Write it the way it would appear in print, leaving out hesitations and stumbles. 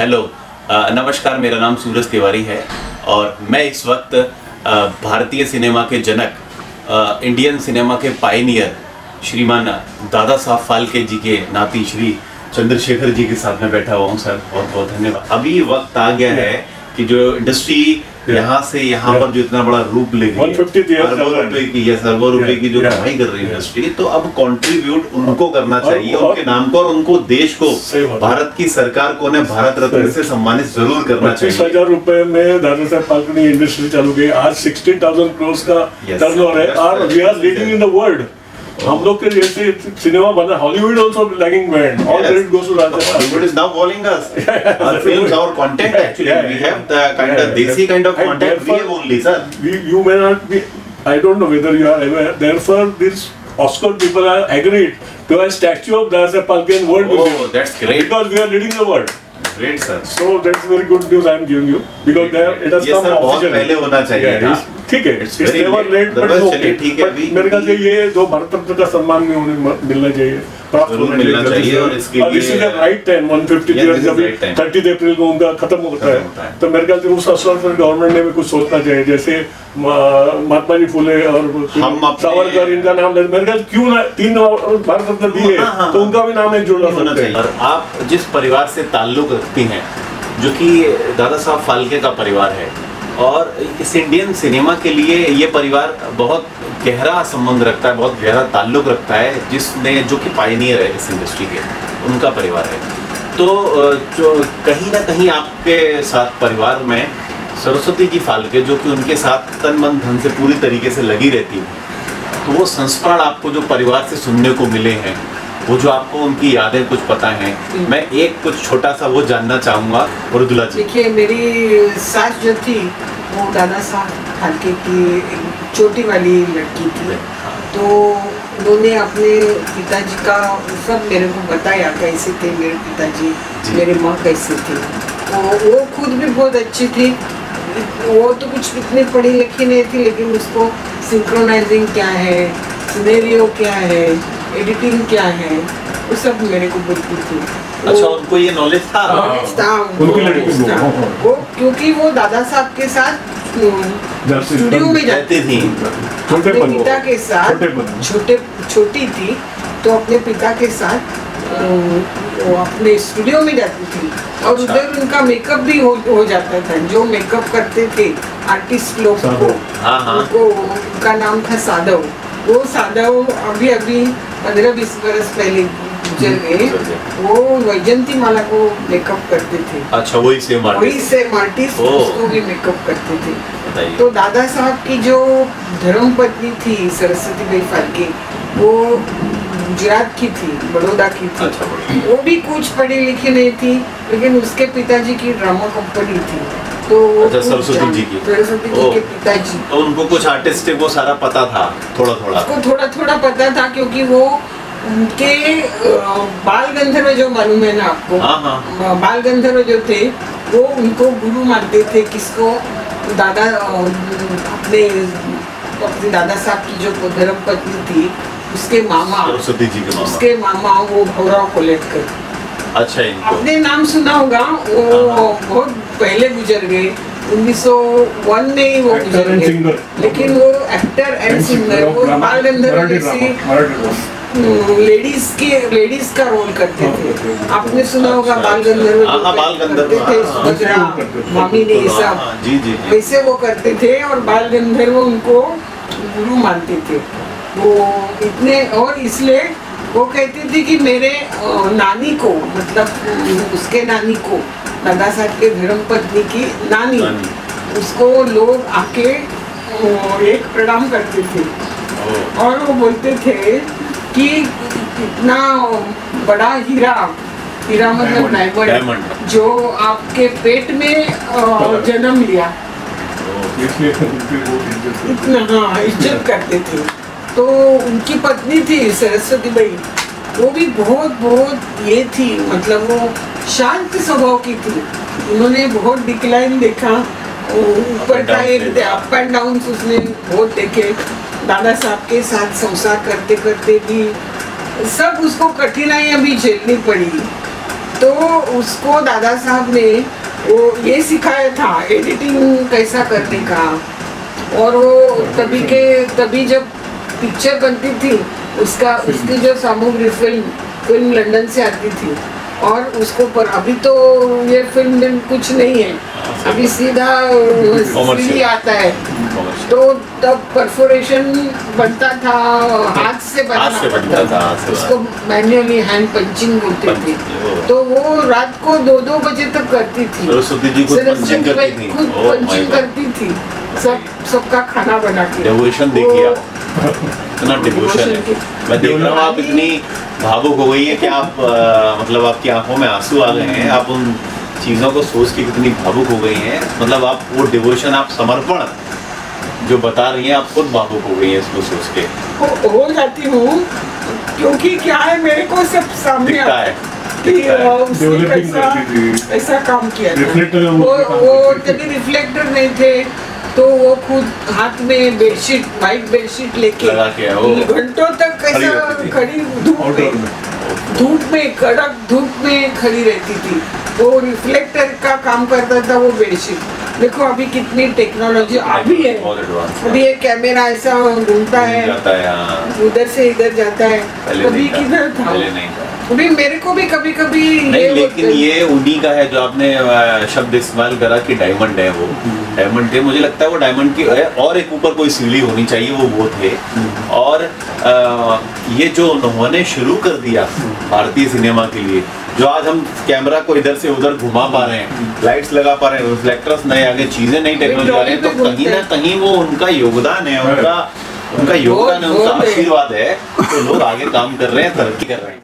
Hello, नमस्कार। मेरा नाम सूरज तिवारी है और मैं इस वक्त भारतीय सिनेमा के जनक, इंडियन सिनेमा के पायनियर श्रीमान दादा साहब फाल्के जी के नाती श्री चंद्रशेखर जी के साथ में बैठा हुआ हूँ। सर बहुत बहुत धन्यवाद। अभी वक्त आ गया है कि जो इंडस्ट्री यहाँ से यहाँ पर जो इतना बड़ा रूप ले गई, अरबों रुपए की जो कमाई कर रही है इंडस्ट्री, तो अब कंट्रीब्यूट उनको करना चाहिए, उनके नाम को, और उनको देश को, भारत की सरकार को ने भारत रत्न से सम्मानित जरूर करना चाहिए। 25,000 रुपए में दादा साहब फाल्के ने इंडस्ट्री चालू की। आज 16,000 करोड़ का टर्नओवर है और we are leading in the world. हम लोग के जैसे सिनेमा बना, Hollywood also lagging behind. All credit goes to Raja. Hollywood is now following us. Our films, our content actually, we have the kind of desi kind of content we have only, sir. You may not be, I don't know whether you are aware. Therefore, these Oscar people are agreed to a statue of Dada Saheb Phalke in World Museum. Oh, that's great. Because we are leading the world. Great, sir. So that's very good news I am giving you because it has come बहुत पहले होना चाहिए था। ठीक है, it's never late but okay. मेरे ख्याल से ये जो भारत रत्न का सम्मान भी उन्हें मिलना चाहिए, प्राप्त मिलना चाहिए, और इसके लिए this is the right time. 150 year जब 30 अप्रैल को उनका खत्म होता है, तो मेरे ख्याल से उस अवसर पर गवर्नमेंट ने भी कुछ सोचना चाहिए। जैसे महात्मा जी फुले और सावरकर, इनका नाम मेरे ख्याल क्यों ना 3 भारत रत्न दिए, तो उनका भी नाम एक जुड़ना होना चाहिए। और आप जिस परिवार से ताल्लुक रखती हैं, जो कि दादा साहब फाल्के का परिवार है, और इस इंडियन सिनेमा के लिए ये परिवार बहुत गहरा संबंध रखता है, बहुत गहरा ताल्लुक रखता है, जिसने जो कि पायनियर है इस इंडस्ट्री के, उनका परिवार है। तो जो कहीं ना कहीं आपके साथ परिवार में सरस्वती जी फाल्के, जो कि उनके साथ तन मन धन से पूरी तरीके से लगी रहती है, तो वो संस्कार आपको जो परिवार से सुनने को मिले हैं, वो जो आपको उनकी यादें कुछ पता हैं, मैं एक कुछ छोटा सा वो जानना चाहूँगा। मृदुला जी, देखिए, मेरी सास जो थी वो दादा साहब फाल्के की छोटी वाली लड़की थी, तो उन्होंने अपने पिताजी का सब मेरे को बताया, कैसे थे मेरे पिताजी, मेरी माँ कैसे थी। तो वो खुद भी बहुत अच्छी थी। वो तो कुछ इतनी पढ़ी लिखी नहीं थी, लेकिन उसको सिंक्रोनाइजिंग क्या है, सिनेरियो क्या है, एडिटिंग क्या है, वो सब मेरे को बिल्कुल थी। अच्छा, उनको ये नॉलेज था? वो क्योंकि वो दादा साहब के साथ स्टूडियो में जाती थी, अपने पिता के साथ, छोटी थी तो अपने पिता के साथ वो अपने स्टूडियो में जाती थी, और उधर उनका मेकअप भी हो जाता था। जो मेकअप करते थे आर्टिस्ट लोग को, उनका नाम था साधव। वो साधव अभी 15-20 बरस पहले गुजर गए। वो वैजंती माला को मेकअप करते थे। अच्छा, वही सेम आर्टिस्ट उसको भी मेकअप करते थे। तो दादा साहब की जो धर्मपत्नी थी सरस्वती बाई फाल्के, वो गुजरात की थी, बड़ौदा की थी। अच्छा, वो भी कुछ पढ़ी लिखी नहीं थी, लेकिन उसके पिताजी की ड्रामा कंपनी थी। तो सरस्वती जी के पिताजी, तो उनको कुछ आर्टिस्ट वो सारा पता था, थोड़ा पता था, क्योंकि वो उनके बाल गंधर्व जो मालूम है ना आपको, बाल गंधर्व जो थे वो उनको गुरु मानते थे। किसको? दादा, अपने दादा साहब की जो धर्म पत्नी थी, उसके मामा, सरस्वती जी के मामा, उसके मामा वो भौराव कोलेटकर। अच्छा, आपने नाम सुना होगा, वो बहुत पहले गुजर गए, 1901 में ही वो गुजर गए, लेकिन वो एक्टर एंड सिंगर, वो बाल गंधर्व जैसी लेडीज का रोल करते थे। आपने सुना होगा बाल गंधर्व करते थे, सुभद्रा मामी ने, ये सब वैसे वो करते थे, और बाल गंधर्व उनको गुरु मानते थे वो इतने। और इसलिए वो कहती थी कि मेरे नानी को, मतलब उसके नानी को, दादा साहब के धर्मपत्नी की नानी, उसको लोग आके एक प्रणाम करते थे, और वो बोलते थे कि इतना बड़ा हीरा मतलब डायमंड जो आपके पेट में जन्म लिया, इतना इज्जत करते थे। तो उनकी पत्नी थी सरस्वती बाई, वो भी बहुत ये थी, मतलब वो शांत स्वभाव की थी। उन्होंने बहुत डिक्लाइन देखा, ऊपर का एक अप एंड डाउन उसने बहुत देखे। दादा साहब के साथ संसार करते करते भी सब उसको कठिनाइयाँ भी झेलनी पड़ी। तो उसको दादा साहब ने वो ये सिखाया था एडिटिंग कैसा करने का। और वो तभी जब पिक्चर बनती थी उसकी जो सामग्री फिल्म लंदन से आती थी और उसको पर अभी तो ये फिल्म कुछ नहीं है, अभी सीधा सीडी आता है। तो तब परफोरेशन बनता था, हाथ से बनता था उसको मैन्युअली हैंड पंचिंग बोलते थे। तो वो रात को 2-2 बजे तक करती थी, खुद पंचिंग करती थी, सबका खाना बना के। डिवोशन देखिए आप, इतना डिवोशन है। मैं देख रहा हूँ आप इतनी भावुक हो गई है कि आप मतलब आपकी आंखों में आंसू आ गए हैं। आप उन चीज़ों को सोच के कितनी भावुक हो गई हैं, मतलब आप वो डिवोशन, आप समर्पण जो बता रही हैं, आप खुद भावुक हो गई हैं इसको सोच के। हो जाती हूँ क्योंकि क्या है मेरे को सब सामने दिखता है ऐसा काम किया था। वो तभी रिफ्लेक्टर नहीं थे तो वो खुद हाथ में बेडशीट, व्हाइट बेडशीट लेके घंटों तक ऐसा खड़ी धूप में कड़क धूप में खड़ी रहती थी। वो रिफ्लेक्टर का काम करता था वो बेडशीट। देखो अभी कितनी टेक्नोलॉजी अभी है, अभी ये कैमरा ऐसा घूमता है, उधर से इधर जाता है। अभी किधर था? अभी मेरे को भी कभी नहीं, लेकिन ये उन्हीं का है जो आपने शब्द इस्तेमाल करा कि डायमंड है। वो डायमंड थे, मुझे लगता है वो डायमंड की है। और एक ऊपर कोई सीढ़ी होनी चाहिए, वो थे। और ये जो उन्होंने शुरू कर दिया भारतीय सिनेमा के लिए, जो आज हम कैमरा को इधर से उधर घुमा पा रहे हैं, लाइट्स लगा पा रहे हैं, रिफ्लेक्टर्स नए आगे, चीजें नई टेक्नोलॉजी आ रही है, तो कहीं ना कहीं वो उनका योगदान है, उनका योगदान है, उनका आशीर्वाद है। तो लोग आगे काम कर रहे हैं, तरक्की कर रहे हैं।